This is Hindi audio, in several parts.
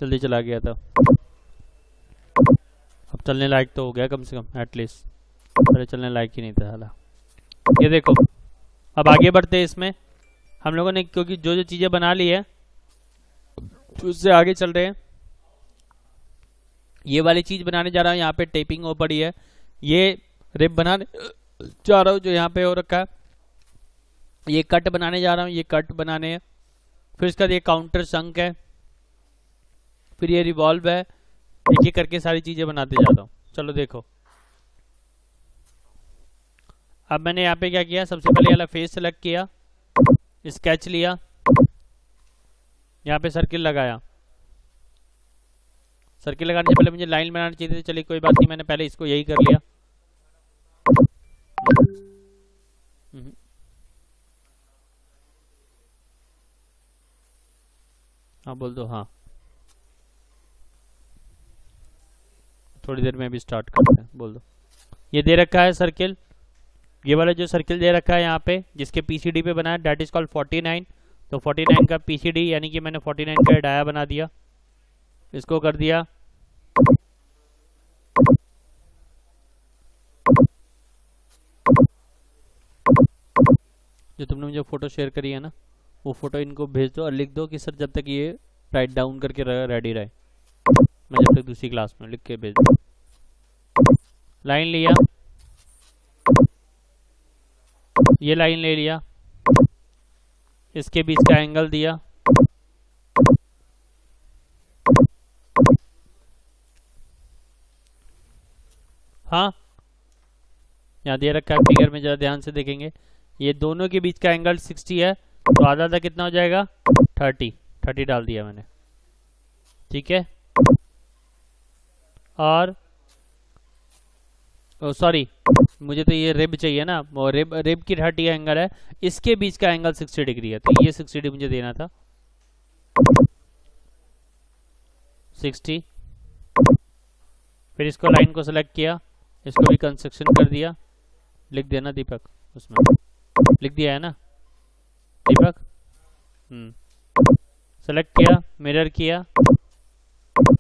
जल्दी चला गया था। अब चलने लायक तो हो गया कम से कम, एटलीस्ट। पहले चलने लायक ही नहीं था साला। ये देखो, अब आगे बढ़ते हैं इसमें। हम लोगों ने क्योंकि जो जो चीज़ें बना ली है उससे आगे चल रहे हैं। ये वाली चीज़ बनाने जा रहा हूँ, यहाँ पे टेपिंग हो पड़ी है। ये रिब बनाने जा रहा हूँ जो यहाँ पे हो रखा है। ये कट बनाने जा रहा हूँ, ये कट बनाने हैं। फिर इसका ये काउंटर संक है, फिर ये रिवॉल्व है। एक एक करके सारी चीज़ें बनाते जाता हूँ। चलो देखो, अब मैंने यहाँ पे क्या किया, सबसे पहले वाला फेस सेलेक्ट किया, स्केच लिया, यहाँ पे सर्किल लगाया। सर्किल लगाने से पहले मुझे लाइन बनानी चाहिए थी, चलिए कोई बात नहीं, मैंने पहले इसको यही कर लिया। हाँ बोल दो, हाँ थोड़ी देर में अभी स्टार्ट करते हैं, बोल दो। ये दे रखा है सर्किल, ये वाला जो सर्किल दे रखा है यहाँ पे, जिसके पीसीडी पे बना है, डेट इज कॉल्ड 49। तो 49 का पीसीडी, यानी कि मैंने 49 का डाया बना दिया। इसको कर दिया जो तुमने मुझे फोटो शेयर करी है ना, वो फोटो इनको भेज दो और लिख दो कि सर जब तक ये राइट डाउन करके रेडी रहे, मैं जब तक दूसरी क्लास में लिख के भेज दूँ। लाइन लिया, ये लाइन ले लिया, इसके बीच का एंगल दिया, हाँ यहाँ दे रखा है फिगर में, जरा ध्यान से देखेंगे। ये दोनों के बीच का एंगल 60 है, तो आधा आधा कितना हो जाएगा, 30 डाल दिया मैंने, ठीक है। और सॉरी, मुझे तो ये रिब चाहिए ना, वो रिब की 30 एंगल है, इसके बीच का एंगल 60 डिग्री है, तो ये 60 डिग्री मुझे देना था, 60। फिर इसको लाइन को सेलेक्ट किया, इसको भी कंस्ट्रक्शन कर दिया, लिख देना दीपक, उसमें लिख दिया है ना दीपक। सेलेक्ट किया, मिरर किया,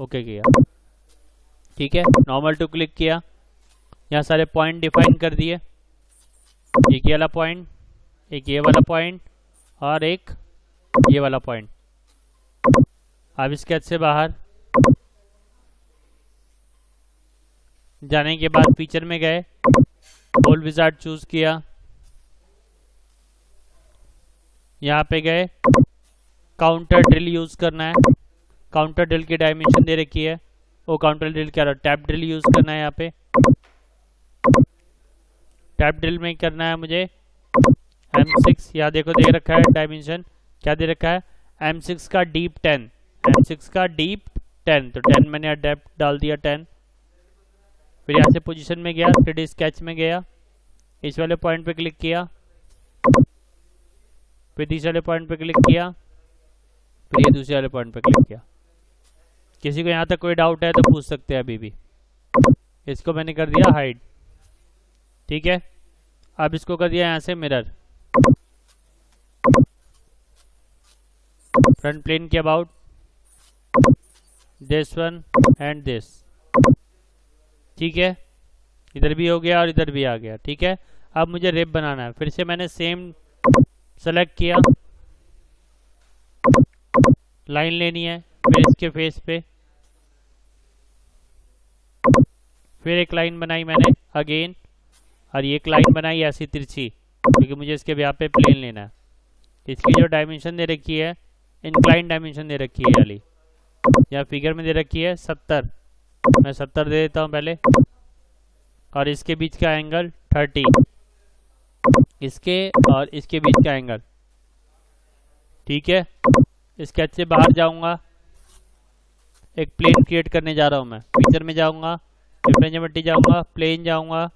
ओके किया, ठीक है। नॉर्मल टू क्लिक किया, यहाँ सारे पॉइंट डिफाइन कर दिए, एक ये वाला पॉइंट, एक ये वाला पॉइंट और एक ये वाला पॉइंट। अब स्केच से बाहर जाने के बाद फीचर में गए, होल विजार्ड चूज किया, यहाँ पे गए, काउंटर ड्रिल यूज करना है। काउंटर ड्रिल की डायमेंशन दे रखी है, वो काउंटर ड्रिल क्या रहा, टैप ड्रिल यूज करना है। यहाँ पे टैप ड्रिल में करना है मुझे M6, यहाँ देखो दे रखा है डायमेंशन, क्या दे रखा है, M6 का डीप 10, M6 का डीप 10, तो 10 मैंने अडेप्ट डाल दिया 10। फिर यहाँ से पोजीशन में गया, 3D स्केच में गया, इस वाले पॉइंट पे क्लिक किया, फिर तीसरे वाले पॉइंट पे क्लिक किया, फिर ये दूसरे वाले पॉइंट पे क्लिक किया। किसी को यहाँ तक कोई डाउट है तो पूछ सकते हैं अभी भी। इसको मैंने कर दिया हाइड, ठीक है। अब इसको कर दिया यहाँ से मिरर, फ्रंट प्लेन के about, this one and this, ठीक है। इधर भी हो गया और इधर भी आ गया, ठीक है। अब मुझे रिब बनाना है, फिर से मैंने सेम सेलेक्ट किया, लाइन लेनी है, फिर इसके फेस पे फिर एक लाइन बनाई मैंने अगेन, और ये एक लाइन बनाई ऐसी तिरछी, क्योंकि मुझे इसके यहाँ पे प्लेन लेना है। इसकी जो डायमेंशन दे रखी है, इंक्लाइन डायमेंशन दे रखी है वाली, या फिगर में दे रखी है 70, मैं 70 दे देता हूँ पहले, और इसके बीच का एंगल 30, इसके और इसके बीच का एंगल, ठीक है। स्केच से बाहर जाऊंगा, एक प्लेन क्रिएट करने जा रहा हूं मैं, फीचर में जाऊंगा, डिफरेंस ज्योमेट्री जाऊंगा, प्लेन जाऊंगा,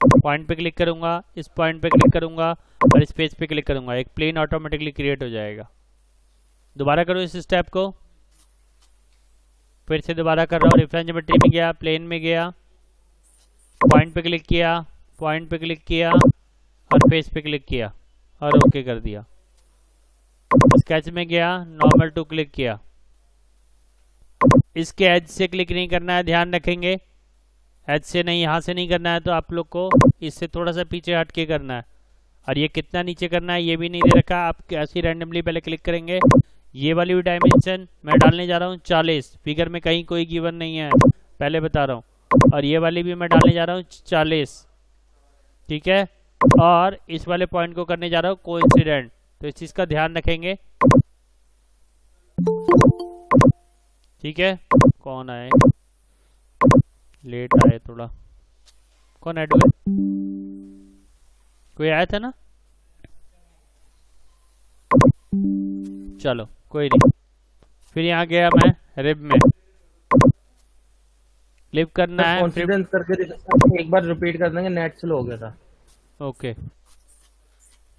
पॉइंट पे क्लिक करूंगा, इस पॉइंट पे क्लिक करूंगा और इस पेज पे क्लिक करूंगा, एक प्लेन ऑटोमेटिकली क्रिएट हो जाएगा। दोबारा करो इस स्टेप को, फिर से दोबारा कर रहा हूँ, डिफरेंस ज्योमेट्री में गया, प्लेन में गया, पॉइंट पे क्लिक किया, पॉइंट पे क्लिक किया और पेज पे क्लिक किया और ओके कर दिया। स्केच में गया, नॉर्मल टू क्लिक किया। इसके एज से क्लिक नहीं करना है, ध्यान रखेंगे, एज से नहीं, यहाँ से नहीं करना है, तो आप लोग को इससे थोड़ा सा पीछे हट के करना है। और ये कितना नीचे करना है ये भी नहीं दे रखा, आप कैसे रैंडमली पहले क्लिक करेंगे। ये वाली भी डायमेंशन मैं डालने जा रहा हूँ 40, फिगर में कहीं कोई गिवन नहीं है, पहले बता रहा हूँ। और ये वाली भी मैं डालने जा रहा हूँ 40, ठीक है। और इस वाले पॉइंट को करने जा रहा हूँ कोइंसिडेंट, तो इस चीज़ का ध्यान रखेंगे, ठीक है। कौन आए, लेट आए थोड़ा, कौन ऐड हुए, कोई आया था ना, चलो कोई नहीं। फिर यहाँ गया मैं रिब में, क्लिक करना है, कॉन्फिडेंस करके एक बार रिपीट कर देंगे, नेट स्लो हो गया था। ओके,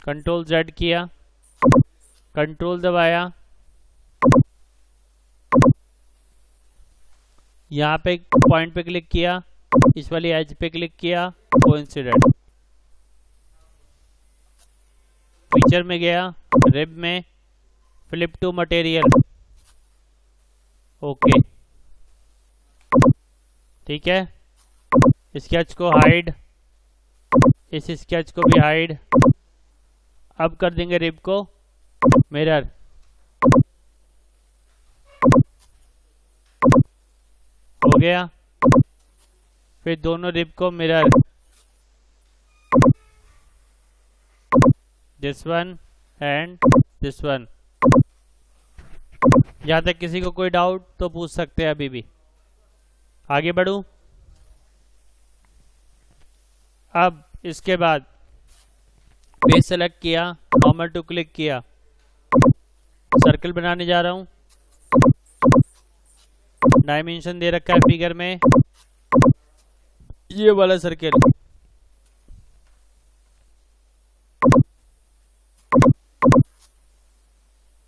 कंट्रोल जेड किया, कंट्रोल दबाया, यहाँ पे पॉइंट पे क्लिक किया, इस वाली एज पे क्लिक किया, कोइंसिडेंट। फीचर में गया, रिब में, फ्लिप टू मटेरियल, ओके, ठीक है। स्केच को हाइड, इस स्केच को भी हाइड। अब कर देंगे रिब को मिरर, हो गया। फिर दोनों रिब को mirror, this one and this one. यहाँ तक किसी को कोई डाउट तो पूछ सकते हैं, अभी भी आगे बढ़ूं। अब इसके बाद बेस सेलेक्ट किया, नॉर्मल टू क्लिक किया, सर्कल बनाने जा रहा हूं। डायमेंशन दे रखा है फिगर में, ये वाला सर्कल।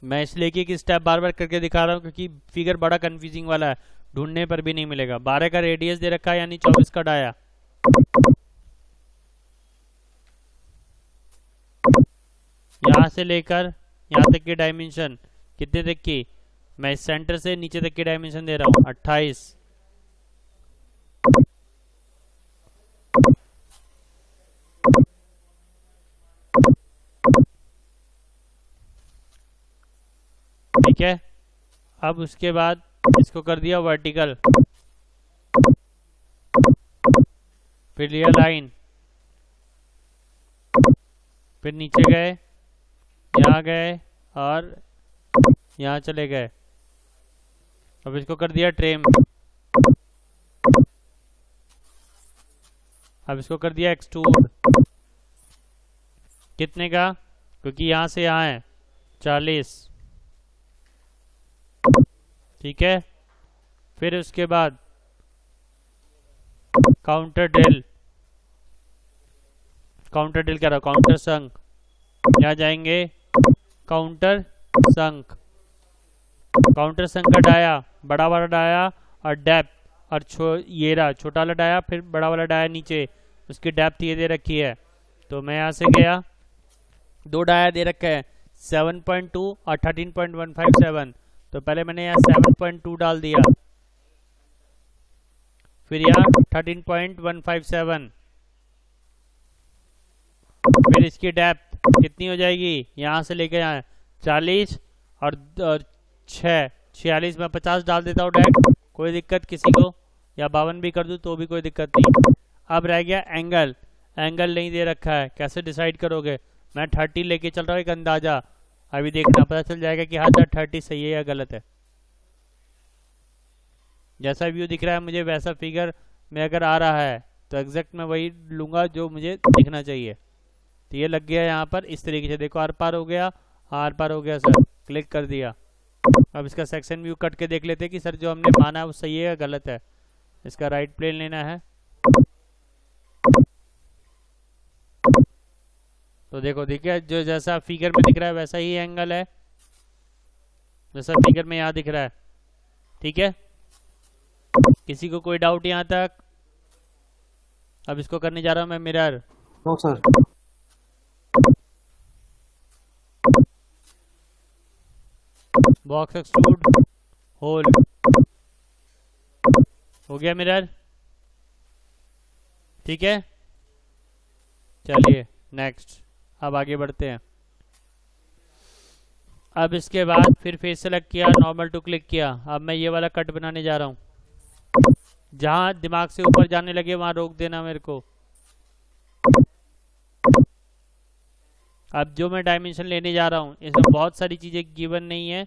मैं इसलिए कि स्टेप बार बार करके दिखा रहा हूं क्योंकि फिगर बड़ा कंफ्यूजिंग वाला है, ढूंढने पर भी नहीं मिलेगा। 12 का रेडियस दे रखा है, यानी 24 का डाया। यहाँ से लेकर यहाँ तक की डायमेंशन कितने तक की, मैं इस सेंटर से नीचे तक की डायमेंशन दे रहा हूँ 28। ठीक है। अब उसके बाद इसको कर दिया वर्टिकल, फिर लिया लाइन, फिर नीचे गए, यहाँ गए और यहाँ चले गए। अब इसको कर दिया ट्रिम, अब इसको कर दिया एक्सट्रूड। कितने का, क्योंकि यहाँ से यहाँ है 40, ठीक है। फिर उसके बाद काउंटर डिल, काउंटर डिल करा, काउंटर संक, यहाँ जाएंगे काउंटर संक, काउंटर संक का डाया, बड़ा वाला डाया और डेप्थ, और ये रहा छोटा वाला डाया, फिर बड़ा वाला डाया नीचे, उसकी डेप्थ ये दे रखी है। तो मैं यहाँ से गया, दो डाया दे रखा है 7.2 और 13.157, तो पहले मैंने यहाँ 7.2 डाल दिया, फिर यहाँ 13.157, फिर इसकी डेप्थ कितनी हो जाएगी, यहाँ से लेकर यहाँ 40 और 46 में 50 डाल देता हूँ डायरेक्ट, कोई दिक्कत किसी को, या 52 भी कर दूँ तो भी कोई दिक्कत नहीं। अब रह गया एंगल, एंगल नहीं दे रखा है, कैसे डिसाइड करोगे। मैं 30 लेके चल रहा हूँ, एक अंदाजा, अभी देखना पता चल जाएगा कि हाँ सर 30 सही है या गलत है। जैसा व्यू दिख रहा है मुझे वैसा फिगर में अगर आ रहा है तो एग्जैक्ट मैं वही लूँगा जो मुझे दिखना चाहिए। तो ये लग गया यहाँ पर इस तरीके से, देखो आर पार हो गया, आर पार हो गया सर, क्लिक कर दिया। अब इसका सेक्शन व्यू कट के देख लेते हैं कि सर जो हमने माना है वो सही है या गलत है। इसका राइट प्लेन लेना है, तो देखो देखिए जो जैसा फिगर में दिख रहा है वैसा ही एंगल है, जैसा फिगर में यहाँ दिख रहा है, ठीक है। किसी को कोई डाउट यहाँ तक। अब इसको करने जा रहा हूँ मैं mirror, no sir. Box extrude hole हो गया मिरर, ठीक है। चलिए नेक्स्ट, अब आगे बढ़ते हैं। अब इसके बाद फिर फेस सेलेक्ट किया, नॉर्मल टू क्लिक किया। अब मैं ये वाला कट बनाने जा रहा हूँ। जहां दिमाग से ऊपर जाने लगे वहां रोक देना मेरे को। अब जो मैं डायमेंशन लेने जा रहा हूँ इसमें बहुत सारी चीजें गिवन नहीं है,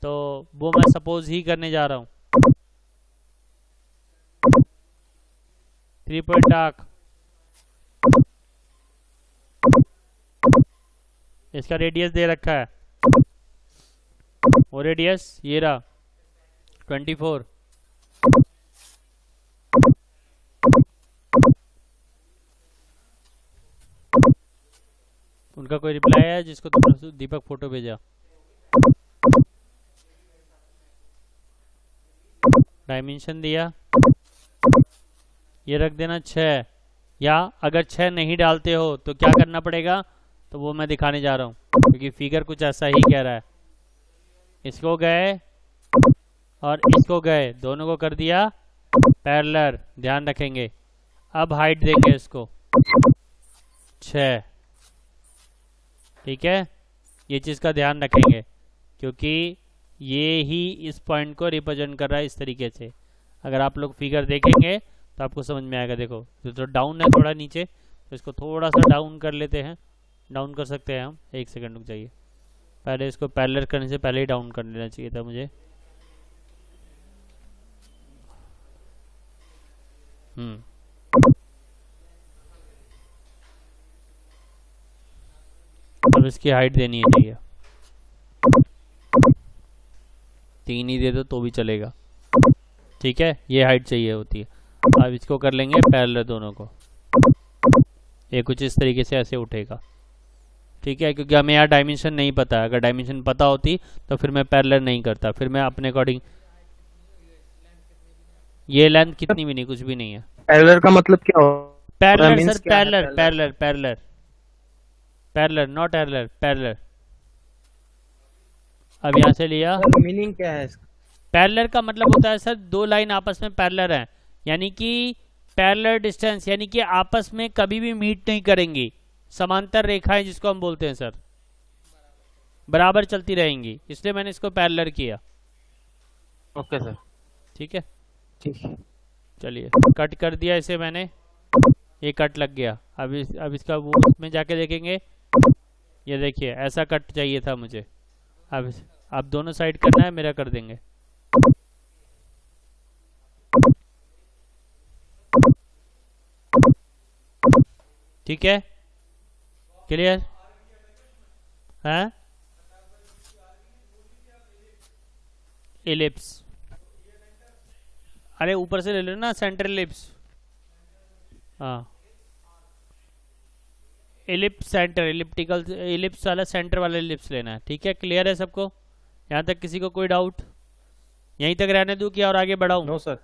तो वो मैं सपोज ही करने जा रहा हूँ। 3 पॉइंट डार्क, इसका रेडियस दे रखा है, वो रेडियस ये रहा 24। उनका कोई रिप्लाई है जिसको तुमने दीपक फोटो भेजा? डायमेंशन दिया, ये रख देना 6, या अगर 6 नहीं डालते हो तो क्या करना पड़ेगा, तो वो मैं दिखाने जा रहा हूँ, क्योंकि फिगर कुछ ऐसा ही कह रहा है। इसको गए और इसको गए, दोनों को कर दिया पैरेलल, ध्यान रखेंगे। अब हाइट देंगे इसको 6, ठीक है। ये चीज़ का ध्यान रखेंगे क्योंकि ये ही इस पॉइंट को रिप्रेजेंट कर रहा है इस तरीके से। अगर आप लोग फिगर देखेंगे तो आपको समझ में आएगा। देखो तो डाउन है थोड़ा नीचे, तो इसको थोड़ा सा डाउन कर लेते हैं। डाउन कर सकते हैं हम, एक सेकंड रुक जाइए। पहले इसको पैरेलल करने से पहले ही डाउन कर लेना चाहिए था मुझे। अब इसकी हाइट देनी है चाहिए, 3 ही दे दो तो भी चलेगा, ठीक है। ये हाइट चाहिए होती है। अब इसको कर लेंगे पैरेलल दोनों को, ये कुछ इस तरीके से ऐसे उठेगा, ठीक है। क्योंकि हमें यार डायमेंशन नहीं पता है, अगर डायमेंशन पता होती तो फिर मैं पैरेलल नहीं करता, फिर मैं अपने अकॉर्डिंग। ये लेंथ कितनी भी नहीं, कुछ भी नहीं है। पैरेलल का मतलब क्या हो? Parallel sir, parallel parallel parallel parallel, not parallel, parallel. अब यहाँ से लिया, मीनिंग क्या है इसका? पैरेलल का मतलब होता है सर, दो लाइन आपस में पैरेलल हैं, यानी कि पैरेलल डिस्टेंस, यानी कि आपस में कभी भी मीट नहीं करेंगी। समांतर रेखाएं जिसको हम बोलते हैं सर, बराबर चलती रहेंगी, इसलिए मैंने इसको पैरेलल किया। ओके सर, ठीक है, ठीक है। चलिए कट कर दिया इसे मैंने, ये कट लग गया। अब इसका वो उसमें जाके देखेंगे, ये देखिए ऐसा कट चाहिए था मुझे। अब दोनों साइड करना है मेरा, कर देंगे। ठीक है, क्लियर है? एलिप्स, अरे ऊपर से ले लो ना, सेंटर एलिप्स। हाँ, एलिप्स सेंटर, एलिप्टिकल एलिप्स वाला सेंटर वाला एलिप्स लेना है, ठीक है। क्लियर है सबको? यहाँ तक किसी को कोई डाउट? यहीं तक रहने दूं कि और आगे बढ़ाऊं? नो सर,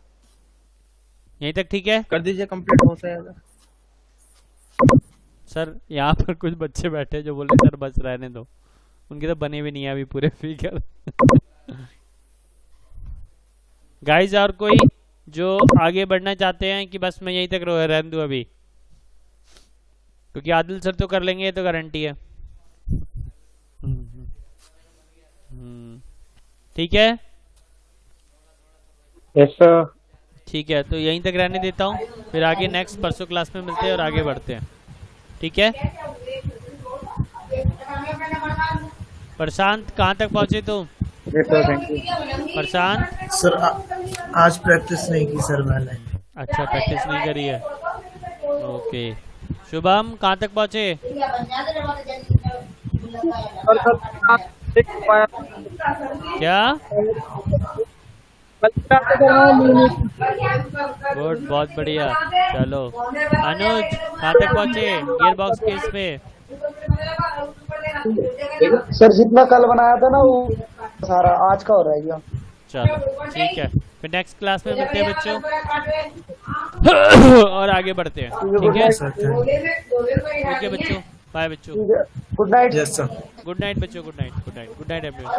यहीं तक ठीक है, कर दीजिए, कंप्लीट हो जाएगा। सर यहाँ पर कुछ बच्चे बैठे जो बोले सर बस रहने दो, उनके तो बने भी नहीं है अभी पूरे फिगर। गाइस और कोई जो आगे बढ़ना चाहते हैं कि बस मैं यहीं तक रहने दूं अभी, क्योंकि आदिल सर तो कर लेंगे, ये तो गारंटी है। ठीक है, यस सर। ठीक है, तो यहीं तक रहने देता हूँ, फिर आगे नेक्स्ट परसों क्लास में मिलते हैं और आगे बढ़ते हैं, ठीक है। प्रशांत कहाँ तक पहुँचे तुम? प्रशांत सर आज प्रैक्टिस नहीं की सर मैंने। अच्छा, प्रैक्टिस नहीं करी है, ओके। शुभम कहाँ तक पहुँचे? क्या गुड, बहुत बढ़िया। चलो अनुज कहाँ तक पहुँचे गियर बॉक्स के इसमें? सर जितना कल बनाया था ना वो सारा आज का हो रहेगा। चलो ठीक है, फिर नेक्स्ट क्लास में मिलते हैं बच्चों और आगे बढ़ते हैं, ठीक है। ओके बच्चों, बाय बच्चों, good night. Yes sir. Good night बच्चों, good night, good night, good night everyone.